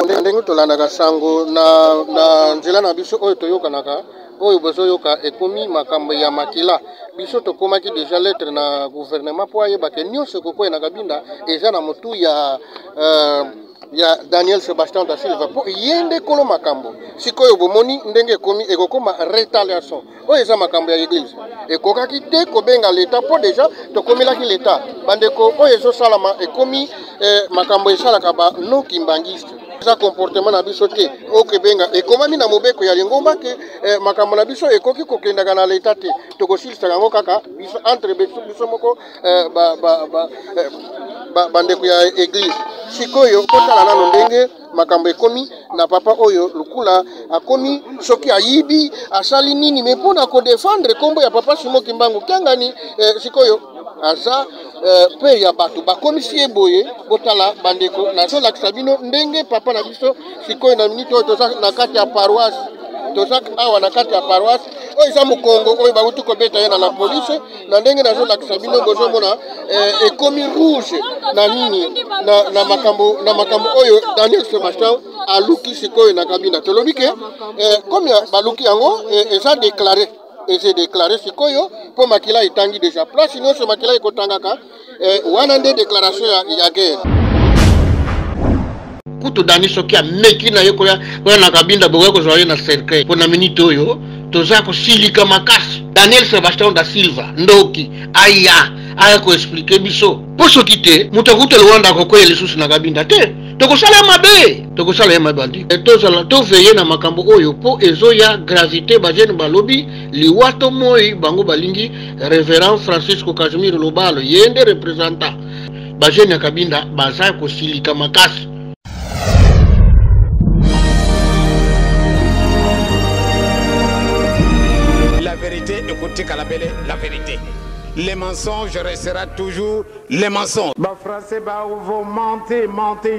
bandeko ndenge tolandaka sango na nzela na biso oyo toyokanaka oyo bozoyoka ekomi makambo ya makila biso tokomaki déjà lettre na gouvernement po ayebake nyonso kokwena kabinda eza na motu ya Daniel Sébastien da Silva po yende kolo makambo sikoyo bomoni ndenge ekomi ekokoma retaliation oyo eza makambo ya église ekokaki te kobenga l'état po déjà tokomelaki l'état bandeko oyo ezosalama ekomi makambo esalaka ba no kimbangiste eza comportement na biso te okebenga ekomami na mobeko ya lingomba ke makambo na biso ekoki kokendaka na l'état te tokosilisaka yango kaka biso entre biso moko bandeko ya église sikoyo kotala nano ndenge makambo ekomi na papa oyo lukula akomi soki ayibi asali nini me mpona kodefendre kombo ya papa Simo Kimbangu kangani sikoyo aza pe ya bato bakomisi eboye botala bandeko nazolakisa bino ndenge papa na biso sikoyo na minute oyo toza na kati ya paroisse toza awa na kati ya paroisse oyo eza mokongo oyo bauti kobeta ye na la police na ndenge nazolakisa bino bozomona ekomi rouge na nini na makambo oyo Daniel Sébastien aluki sikoyo na kabina tolobi ke comme baluki yango eza déclaré eza déclaré sikoyo po makila etangi déjà place nyonso makila ekotangaka wana nde déclaration ya guerre kutu dani soki ameki na ye koya na kabinda bokoki kozwa ye na cercueil mpo na minute oyo toza kosilika makasi Daniel Sébastien da Silva ndoki aya koexplike biso mpo soki te moto akuti lwanda akokwea lisusu na kabinda te tokosala ye mabe andi tozala toveye na makambo oyo mpo ezoya gravité bajene balobi liwato moi bango balingi révérend Francisco Casimiro Lobalo ye nde représentant bajene ya kabinda baza kosilika makasi. La vérité, écoutez Kalabele, la vérité. Les mensonges restera toujours les mensonges. Bah français, bah vous mentez,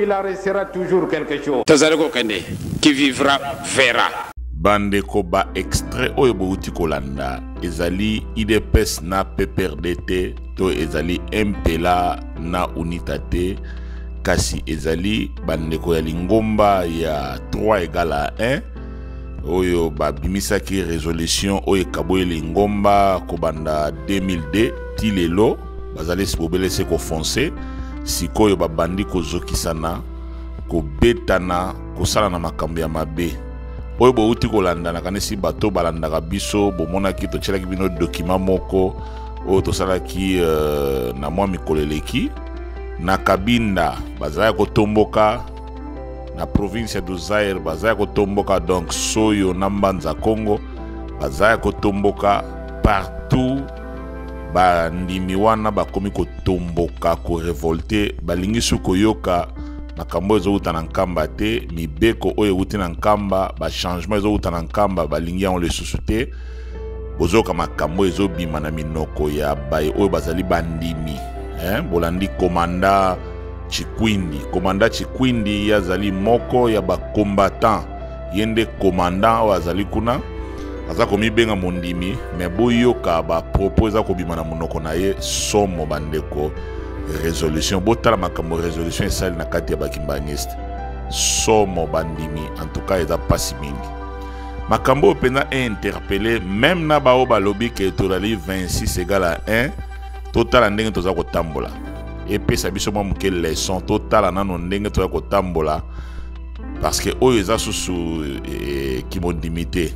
il en restera toujours quelque chose. Tazareko Kende, qui vivra, verra. Bandeko ba extrait oyo bouti kolanda ezali IDPS na PPRDT to ezali MPLA na UNITA-T kasi ezali bandeko ya lingomba ya 3 égale à 1 oyo babimisaki résolution oyo kaboyeli ngomba kobanda 2002 ti lelo bazali sibobelese kofonce sikoyo babandi kozokisana kobetana kosala na makambo ya mabe oyo bouti kolanda na kanisi bato balandaka biso bomonaki totyelaki bino document moko oyo tosalaki na mwa mikoleleki na kabinda bazali kotomboka na province de Zaire bazaya kotomboka donc soyo na mbanza Congo bazaya kotomboka partout bandimi wana bakomi kotomboka ko révolter balingi suko yoka makambo ezouta na nkamba te mibeko oyo euti na nkamba ba changement ezouta na nkamba balingi on le susute bozoka makambo ezobima na minoko ya baye oyo bazali bandimi bolandi komanda Komanda Chikwindi yazali moko ya ba combattant yende komanda o azali kuna aza komi benga mondimi me boyoka ba proposa ko bima na monoko na ye somo bandeko résolution botala makambo résolution esali na kati ya bakimbangiste somo bandimi en tout cas eza pasi mingi makambo pena interpellé même na bao balobi ke tolali 26 égale à 1 total ndenge toza kotambola et puis ça biso mwa muke leçon total nano ndenge toza kotambola parce que oyo eza susu kimondimité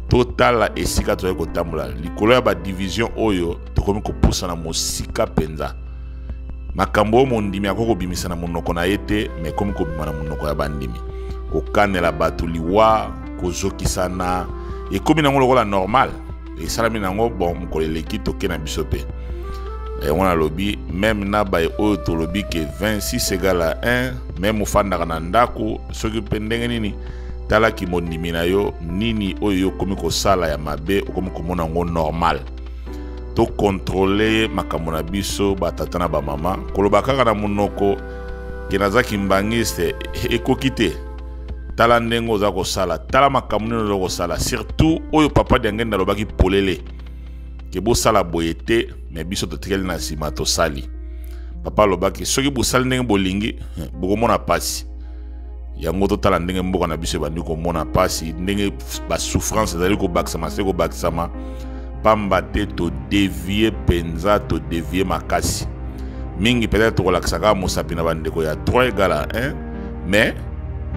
total esika toza kotambola likolo ya ba division oyo tokomi kopusa na mosika penza makambo mondimi akoko bimisa na monoko na yete mais komi kobima na monoko ya bandimi kokanela bato liwa kozokisana ekomi nango lokola normal esalami nango bon mokoleleki toke na biso pe on a lobby même na bay oyo to lobby ke 26 égale à 1 même ofanda kana ndako soki pendenge nini tala ki mondimi na yo nini oyo komi ko sala ya mabe komi ko mona ngo normal to contrôler makambo na biso batata na ba mama koloba kaka na monoko kinazaki mbangiste ekokite tala ndengo za ko sala tala makambo no ko sala surtout oyo papa dengenda lobaki polele ke bo sala boyete mais biso to tikeli na sima to sali papa lobaki soki bo sali ndenge bolingi bokomona pasi yango totala ndenge mboka na biso bandi komona pasi ndenge ba souffrance ezali kobakisama se kobakisama pamba te to dévier penza to dévier makasi mingi peut-être kolakisaka mosapi na bandeko ya 3 égale à 1 mais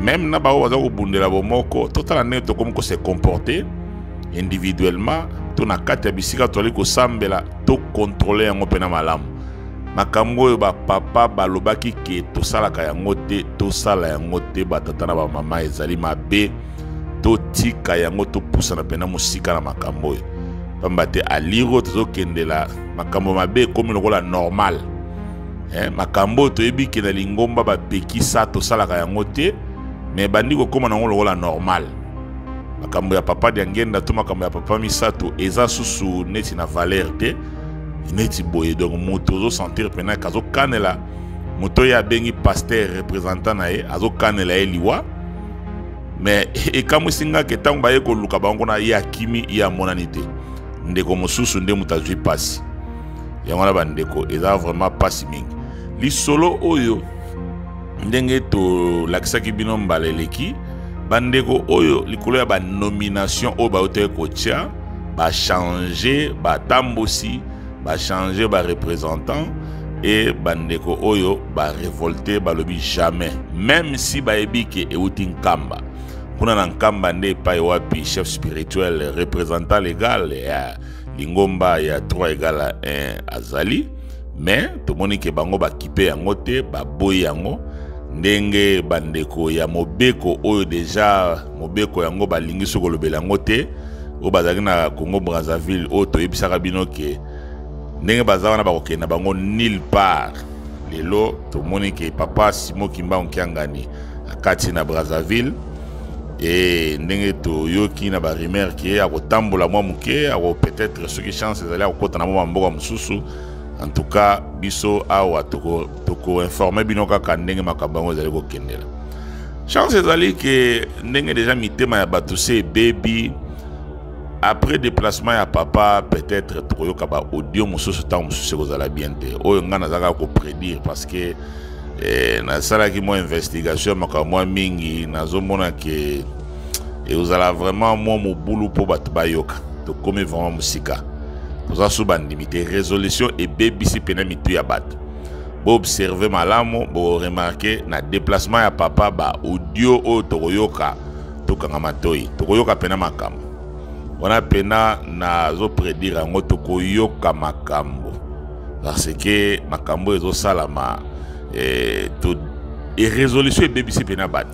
même na bao baza kobundela bomoko totala ndenge tokomi ko se comporter individuellement to na kati ya bisika tozali kosambela to contrôler yango pena malamu makambo oyo bapapa balobaki ke tosalaka yango te tosala yango te batata na bamama ezali mabe totika yango topusana pena mosika na makambo oyo pamba te aliro tozokendela makambo mabe ekomi lokola normal makambo oyo toyebi ke na lingomba bapekisa tosalaka yango te me bandi kokóma nango lokola normal makambo ya papa dia ngenda to makambo ya papa misato eza susu neti na valeur te neti boye donc moto ozo sentir pena kazo kanela moto ya bengi pasteur représentant na ye azo kanela ye liwa mais ekamusinga ke tango baye koluka bango na ye akimi ya monanité ndeko mosusu nde mutazwi pasi yango na bandeko eza vraiment pasi mingi lisolo oyo ndenge to lakisaki bino mbala eleki bandeko oyo likolo ya ba nomination oyo baote kotia ba changer ba tambosi ba changer ba représentant et bandeko oyo ba révolter ba lobi jamais même si ba ebike euti nkamba kuna na nkamba nde pa wapi chef spirituel représentant légal ya lingomba ya 3 égale à 1 azali mais to moni ke bango ba kipe yango te ba boy yango ndenge bandeko ya mobeko oyo deja mobeko yango balingi sokolobela yango te o bazaki na Congo Brazzaville o to yebisaka bino ke ndenge bazawana bakokenda bango nulle part lelo to moni ke papa Simo Kimba Onkiangani akati na Brazzaville et ndenge to yoki na ba rumeur ke akotambola mwa muke ako peut-être ce qui chance ezali akokota na mwa mboka mususu. En tout cas, biso awa toko informer bino kaka ndenge makambo ezali kokendela. Chance ezali ke ndenge déjà mitema ya batuse baby après déplacement ya papa peut-être tokoyoka ba audio mususu ta mususu kozala bien te. Oyo ngana zaka ko prédire parce que na sala ki mo investigation makambo mingi nazomona ke ezala vraiment mo mobulu po batu bayoka. To comme vraiment musika. Nous avons limité résolution et BBC penamitu ya bat. Bo observer malamu, bo remarquer na déplacement ya papa ba audio o tokoyoka tokanga matoi. Tokoyoka pena makambo. Wana pena na zo prédire ngo tokoyoka makambo. Parce que makambo ezo salama to et résolution et BBC pena bat.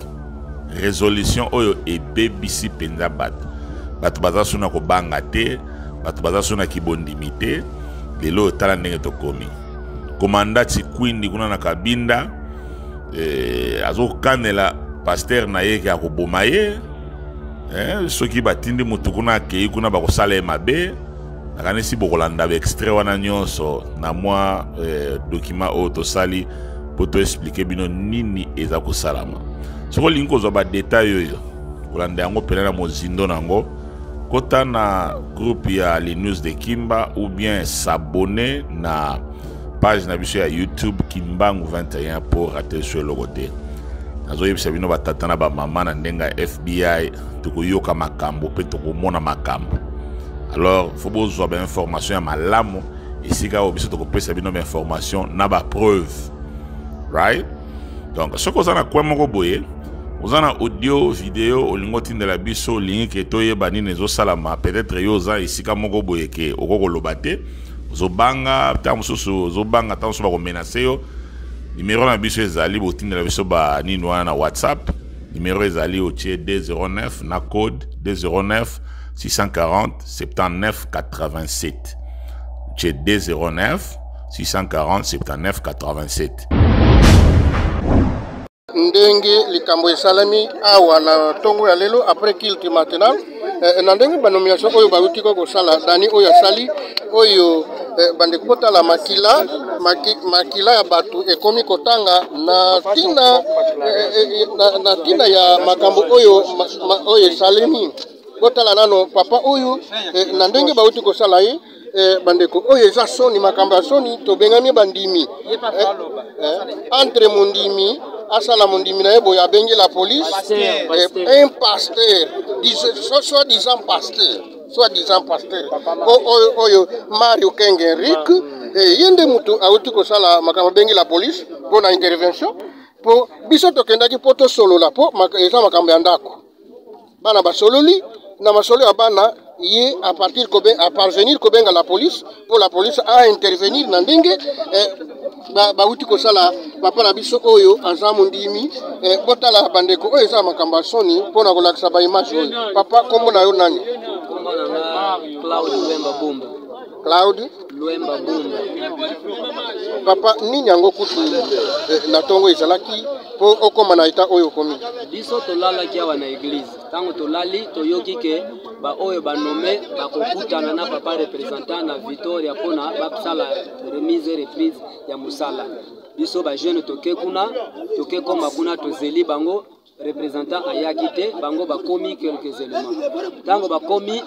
Résolution oyo et BBC pena bat. Bat baza suna ko banga te. Batu baza sona kibondimite lelo tala ndenge tokomi komanda Chikwindi kuna na Kabinda azo kanela pasteur na ye ya koboma ye soki batindi mutu kuna akei kuna bakosala mabe nakanisi bokolanda ba extrait wana nyonso na mwa document oyo tosali po to expliquer bino nini eza kosalama soko linko zo ba detail oyo kolanda yango pena na mozindo nango kota na groupe ya les news de Kimba ou bien s'abonner na page na biso ya YouTube Kimbangu 21 pour rater sur le côté. Nazo yebisa bino batata na ba mama na ndenga FBI tokoyoka makambo pe tokomona makambo. Alors faut bozwa ba information ya malamu isika obiso tokopesa bino ba information na ba preuve. Right? Donc ce qu'on a na kwa moko boye Ozana audio, vidéo, olingoti de la biso, link et toye bani nezo salama, peut-être yoza isika moko boyeke, okoko lobate, zobanga, tamususu, zobanga, tamusu bako menase yo, numéro na biso ezali, botin de la biso ba ninoana na WhatsApp, numéro ezali otie 209, na code 209 640 79 87. Otie 209 640 79 87. Ndenge likambo esalami awa na tongo ya lelo après culte matinal na ndenge ba nomination oyo bauti ko sala dani oyo asali oyo bande kotala makila ya batu ekomi kotanga na tina ya makambo oyo oyo esalemi kotala nano papa oyo na ndenge bauti ko sala ye bandeko oyo eza soni makambo ya soni to bengami bandimi entre mondimi asala mondimi na ye boye abengi la police un pasteur soi-disant pasteur oyo Mario Kenge Enrique ye nde mutu awuti kosala makambo abengi la police mpona intervention po biso tokendaki po tosolola po eza makambo ya ndako bana basololi na masolo ya bana ye à parvenir kobenga la police pour la police à intervenir na ndenge bauti kosala papa na biso oyo aza mondimi botala bandeko oyo eza makambo ya soni mpona kolakisa ba image oyo papa kombo na yo nani? Claude Luemba Bumba. Claude Luemba Bumba. Papa nini yango kutu na tongo ezalaki po okoma na eta oyo komi? Biso tolalaki awa na église. Tango tolali toyoki ke ba oyo banome bakokutana na papa représentant na Victoria pona bakusala remise et reprise ya musala. Biso ba jeune toke kuna toke koma kuna tozeli bango représentant ayaki te bango bakomi quelques éléments. Tango bakomi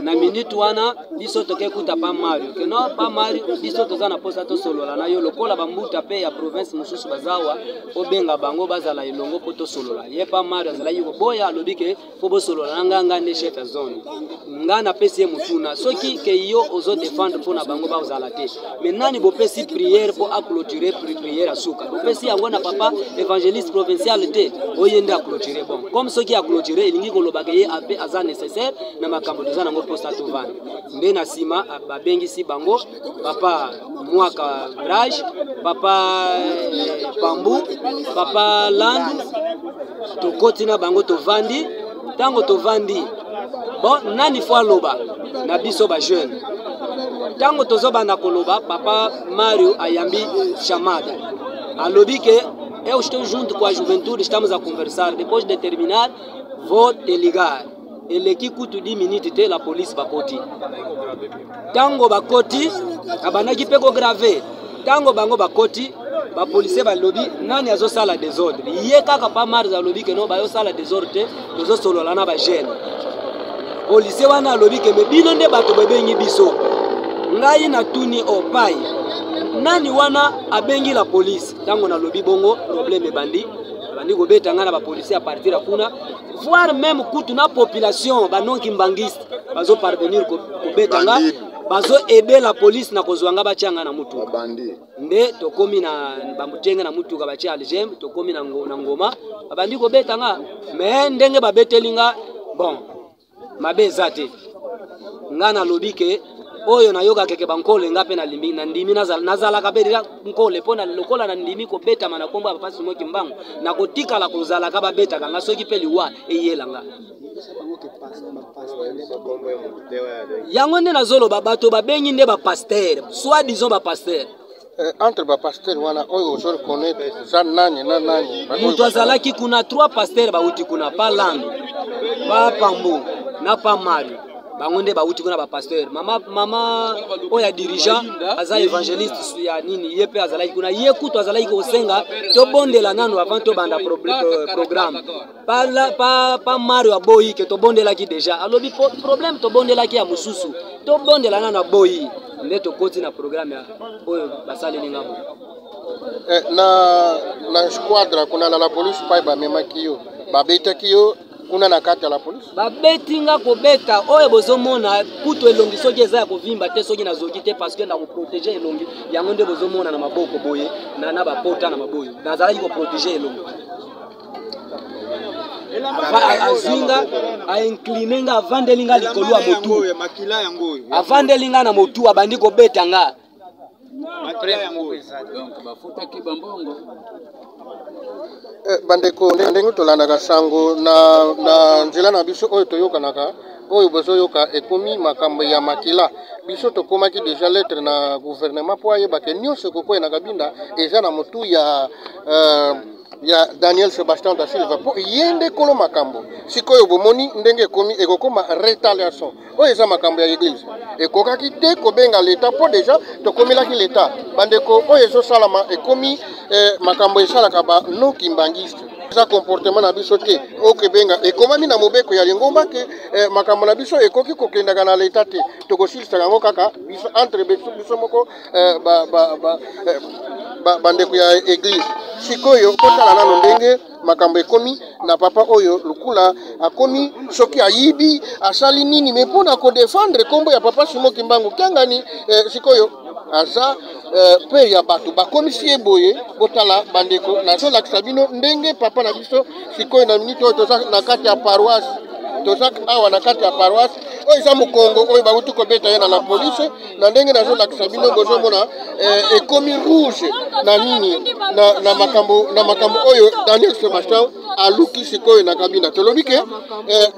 na minute wana biso toke kuta pa Mario que non pa Mario biso tozana posa to solola na yo lokola bambuta pe ya province mususu bazawa obenga bango bazala ilongo poto solola ye pa Mario azala yuko boya alobike fo bo solola nganga ne chef ya zone ngana pesi mutuna soki ke yo ozo défendre pona bango bazala te mais nani bo pesi prière pour a clôturer prière asuka bo pesi yango na papa évangéliste provincial te oyenda clôturer bon comme ceux qui a clôturé elingi kolobaka ye ape aza nécessaire na makambo tozana ngo posta tovana nde na sima babengisi bango papa Mwaka Brage papa Pambu papa Land tokoti na bango tovandi tango tovandi bon nani fo aloba na biso ba jeune tango tozoba na koloba papa Mario ayambi chamada alobi que eu estou junto com a juventude, estamos a conversar. Depois de terminar, vou te ligar. Ele que cuto 10 minutos te la police bakoti. Tango bakoti, abanaki pego grave. Tango bango bakoti, ba police ba lobby nani azo sala désordre. Ye kaka pa marza lobby que no ba yo sala désordre te, tozo solola na ba jeune. Police wana lobby que me bino nde bato bebengi biso. Ngai na tuni opai. Nani wana abengi la police tango na lobby bongo problème bandi ko beta ngana ba police à partir kuna voir même kutu na population banonki mbangiste bazo parvenir ko beta nga bazo aider la police na kozwanga bachanga na mutu bandi nde tokomi na bamutenga na mutu ka bachi aljem tokomi na ngoma bandi ko beta nga mais ndenge ba betelinga bon mabezate ngana lobby ke oyo na yoga keke bankole ngape na limbi na ndimi nazala kabedira nkole pona lokola na ndimi ko beta mana komba papa Simo Kimbangu na kotika la kozala ka babeta kanga soki peli wa eyelanga yango nde nazolo babato babengi nde ba pasteur soit disons ba pasteur entre ba pasteur wana oyo zo reconnaître za nani na nani mutu azalaki kuna 3 pasteurs bauti kuna pa Lando pa Pambu na pa Mario bangonde bauti kuna ba pasteur mama oya dirigeant aza évangéliste ya nini yepe azalaki kuna ye kutu azalaki ko senga to bondela nano avant to banda programme pa Mario aboyi ke to bondela ki déjà alobi problème to bondela ki ya mususu to bondela nano aboyi nde to koti na programme ya oyo basali ningamo na squadra kuna la police pa ba memaki yo babeta ki yo kuna na kata la police babetinga ko beta oyo bozomona kutu elongi soki eza ya kovimba te soki nazoki te parce que na ko protéger elongi yango nde bozomona na maboko boye na bapota na maboyo nazalaki ko protéger elongi azinga a inclinenga avandelinga likolo ya motu avandelinga na motu abandi ko beta nga donc bafuta kibambongo bandeko ndenge tolandaka sango na nzela na biso oyo toyokanaka oyo bozoyoka ekomi makambo ya makila biso tokomaki déjà lettre na gouvernement po ayebake nyonso kokwena kabinda eza na motu ya Daniel Sébastien da Silva po yende kolo makambo sikoyo bomoni ndenge ekomi ekokoma retaliation oyo eza makambo ya église ekokaki te kobenga l'état po déjà tokomelaki l'état bandeko oyo ezosalama ekomi makambo esalaka ba non kimbangiste ça comportement na biso te okebenga ekomami na mobeko ya lingomba ke makambo na biso ekoki kokendaka na leta te tokosilisa yango kaka biso entre biso moko bandeko ya église sikoyo kotala nano ndenge makambo ekomi na papa oyo lukula akomi soki ayibi asali nini me mpona kodefendre kombo ya papa Simon Kimbangu kangani sikoyo aza pe ya bato bakomisi eboye botala bandeko nazolakisa bino ndenge papa na biso sikoyo na minute oyo toza na kati ya paroisse toza awa na kati ya paroisse oyo eza mokongo oyo bauti kobeta ye na la police na ndenge nazolakisa bino bozomona ekomi rouge na nini na makambo oyo Daniel Sebastian aluki sikoyo na kabina tolobi ke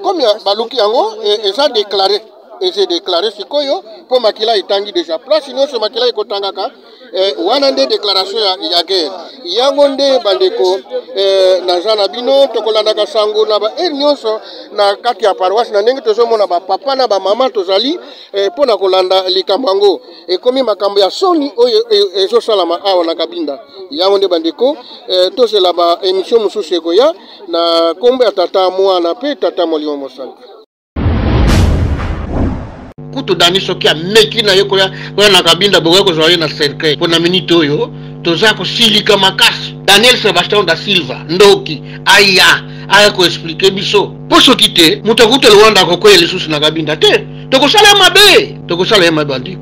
comme baluki yango eza déclaré et c'est déclaré sikoyo po makila itangi déjà place nyonso makila ekotangaka wana nde déclaration ya guerre yango nde bandeko naza na bino tokolandaka sango na ba nyonso na kati ya paroisse na ndenge tozomona ba papa na ba mama tozali pona kolanda likambo yango ekomi makambo ya soni oyo ezosalama awa na kabinda yango nde bandeko tozela ba émission mosusu ekoya na kombo ya tata mwana pe tata molimo mosala kutu dani soki ameki na ye koya na kabinda bokoki kozwa ye na cercueil mpo na minute oyo toza kosilika makasi Daniel Sebastian da Silva ndoki aya koexplike biso mpo soki te moto akuti lwanda akokwea lisusu na kabinda te tokosala ye mabe andi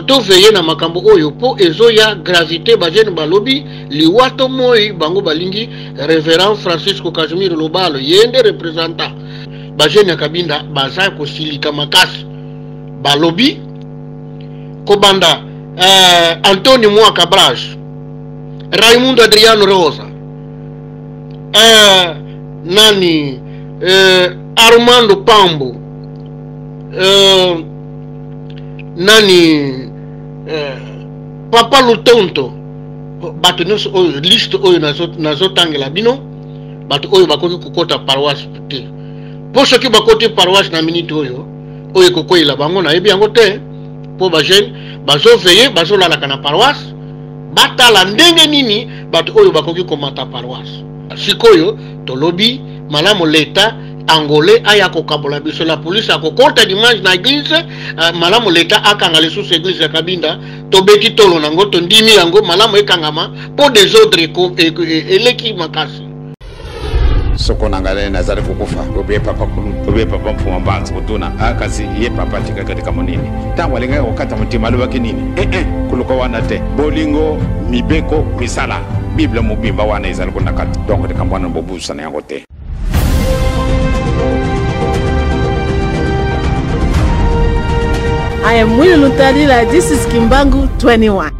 toveye na makambo oyo mpo ezoya gravité bajene balobi liwato moi bango balingi révérend Francisco Casimiro Lobalo ye nde représentant bajene ya kabinda baza kosilika makasi balobi kobanda Antonio Mwaka Brage Raimundo Adriano Rosa nani Armando Pambo nani Papa Lutonto bato nyonso oyo liste oyo nazotangela bino bato oyo bakoki kokota paroisse te mpo soki bakoti paroisse na minute oyo kokwela bango na yebi yango te po bajene bazoveye bazolalaka na paroisse batala ndenge nini bato oyo bakoki komata paroisse sikoyo tolobi malamu leta angolais aya kokabola biso la police akokota dimanche na église malamu leta akanga lisusu église ya kabinda tobeti tolo nango tondimi yango malamu ekangama po desordre eleki makasi soko nangale nazali kukufa obe papa kulu obe papa mfuma mbanzi kutuna akasi ye papa tika katika monini tangu alinga wakata mutima lwaki nini kuluko wana te bolingo mibeko misala Bible mubimba wana izali kunakata donc tikambwana bobusa na yango te. I am Willie Lutadila. This is Kimbangu 21.